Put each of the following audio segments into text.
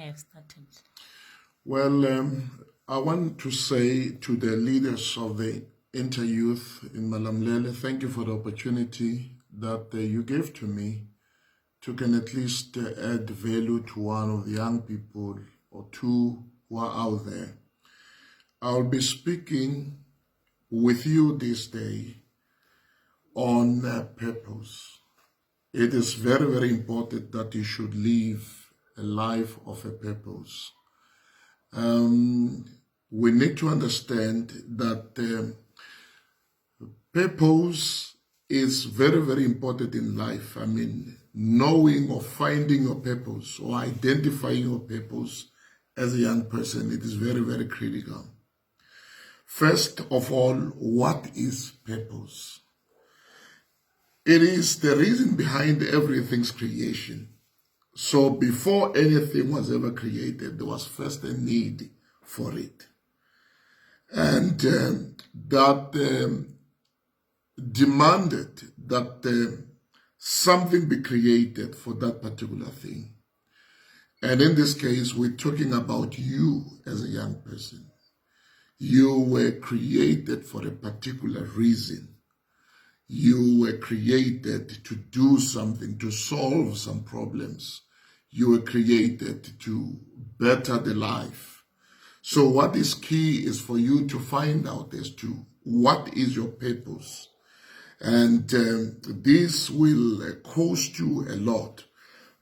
have started. Well, I want to say to the leaders of the Inter-Youth in Maluleke, thank you for the opportunity that you gave to me to can at least add value to one of the young people or two who are out there. I'll be speaking with you this day on purpose. It is very, very important that you should live a life of a purpose. We need to understand that purpose is very, very important in life. I mean, knowing or finding your purpose or identifying your purpose as a young person, it is very, very critical. First of all, what is purpose? It is the reason behind everything's creation. So before anything was ever created, there was first a need for it. And that demanded that something be created for that particular thing. And in this case, we're talking about you as a young person. You were created for a particular reason. You were created to do something, to solve some problems. You were created to better the life. So what is key is for you to find out as to what is your purpose. And this will cost you a lot,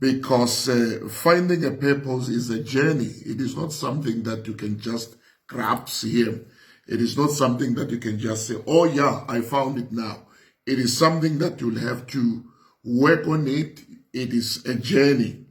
because finding a purpose is a journey. It is not something that you can just grasp here. It is not something that you can just say, oh yeah, I found it now. It is something that you'll have to work on it. It is a journey.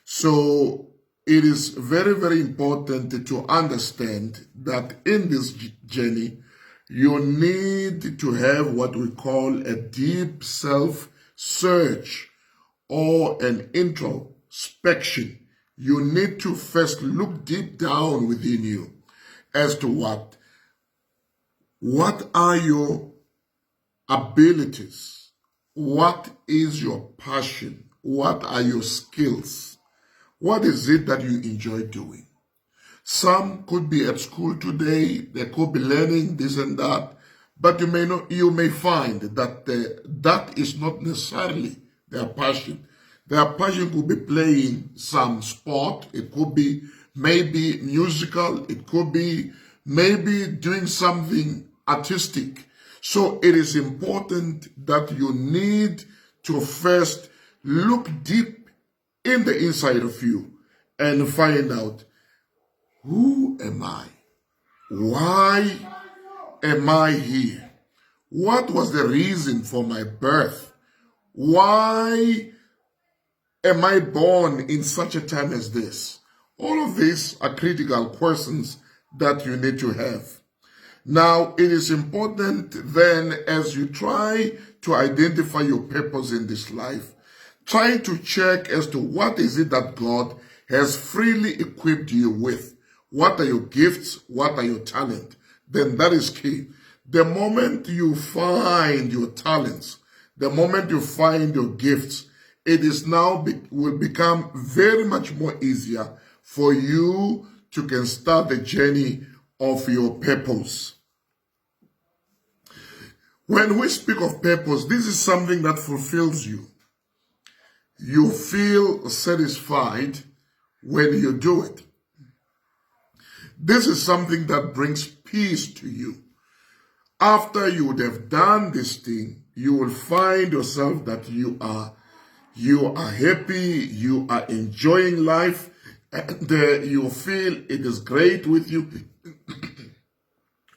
So it is very, very important to understand that in this journey, you need to have what we call a deep self-search or an introspection. You need to first look deep down within you as to what are your abilities? What is your passion? What are your skills? What is it that you enjoy doing? Some could be at school today, they could be learning this and that, but you may find that that is not necessarily their passion. Their passion could be playing some sport, it could be maybe musical, it could be maybe doing something artistic. So it is important that you need to first look deep in the inside of you and find out, who am I? Why am I here? What was the reason for my birth? Why am I born in such a time as this? All of these are critical questions that you need to have. Now, it is important then, as you try to identify your purpose in this life, try to check as to what is it that God has freely equipped you with. What are your gifts? What are your talents? Then that is key. The moment you find your talents, the moment you find your gifts, it is now will become very much more easier for you to can start the journey of your purpose. When we speak of purpose, this is something that fulfills you. You feel satisfied when you do it. This is something that brings peace to you. After you would have done this thing, you will find yourself that you are happy, you are enjoying life, and you feel it is great with you.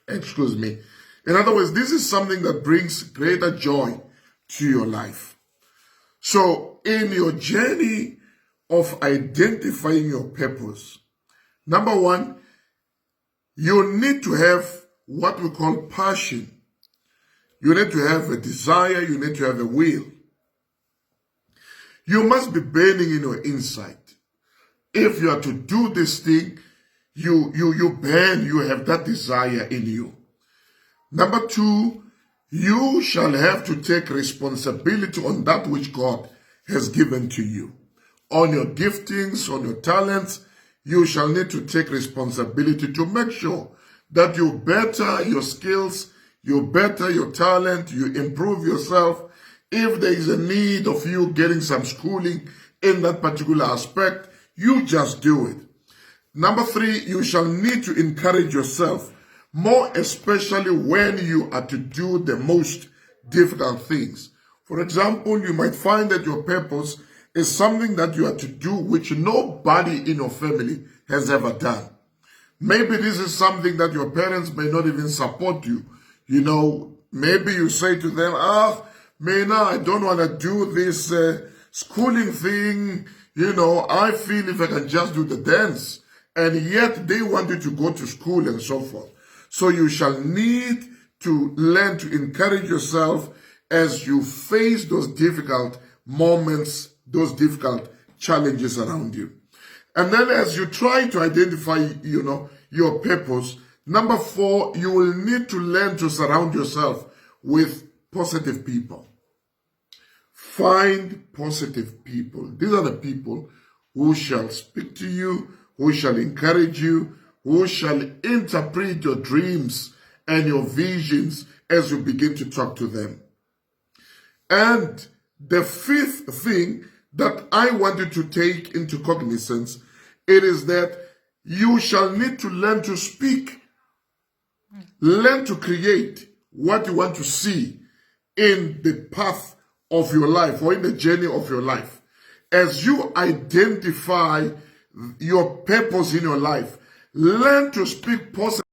Excuse me. In other words, this is something that brings greater joy to your life. So in your journey of identifying your purpose, number one, you need to have what we call passion. You need to have a desire, you need to have a will. You must be burning in your inside. If you are to do this thing, you burn, you have that desire in you. Number two, you shall have to take responsibility on that which God has given to you. On your giftings, on your talents, you shall need to take responsibility to make sure that you better your skills, you better your talent, you improve yourself. If there is a need of you getting some schooling in that particular aspect, you just do it. Number 3, you shall need to encourage yourself, more especially when you are to do the most difficult things. For example, you might find that your purpose is something that you are to do which nobody in your family has ever done. Maybe this is something that your parents may not even support you. You know, maybe you say to them, Mena, I don't want to do this schooling thing. You know, I feel if I can just do the dance. And yet they want you to go to school and so forth. So you shall need to learn to encourage yourself as you face those difficult moments, those difficult challenges around you. And then as you try to identify, your purpose, number 4, you will need to learn to surround yourself with positive people. Find positive people. These are the people who shall speak to you, who shall encourage you, who shall interpret your dreams and your visions as you begin to talk to them. And the 5th thing that I want you to take into cognizance, it is that you shall need to learn to speak, learn to create what you want to see in the path of your life or in the journey of your life. As you identify your purpose in your life, learn to speak positive.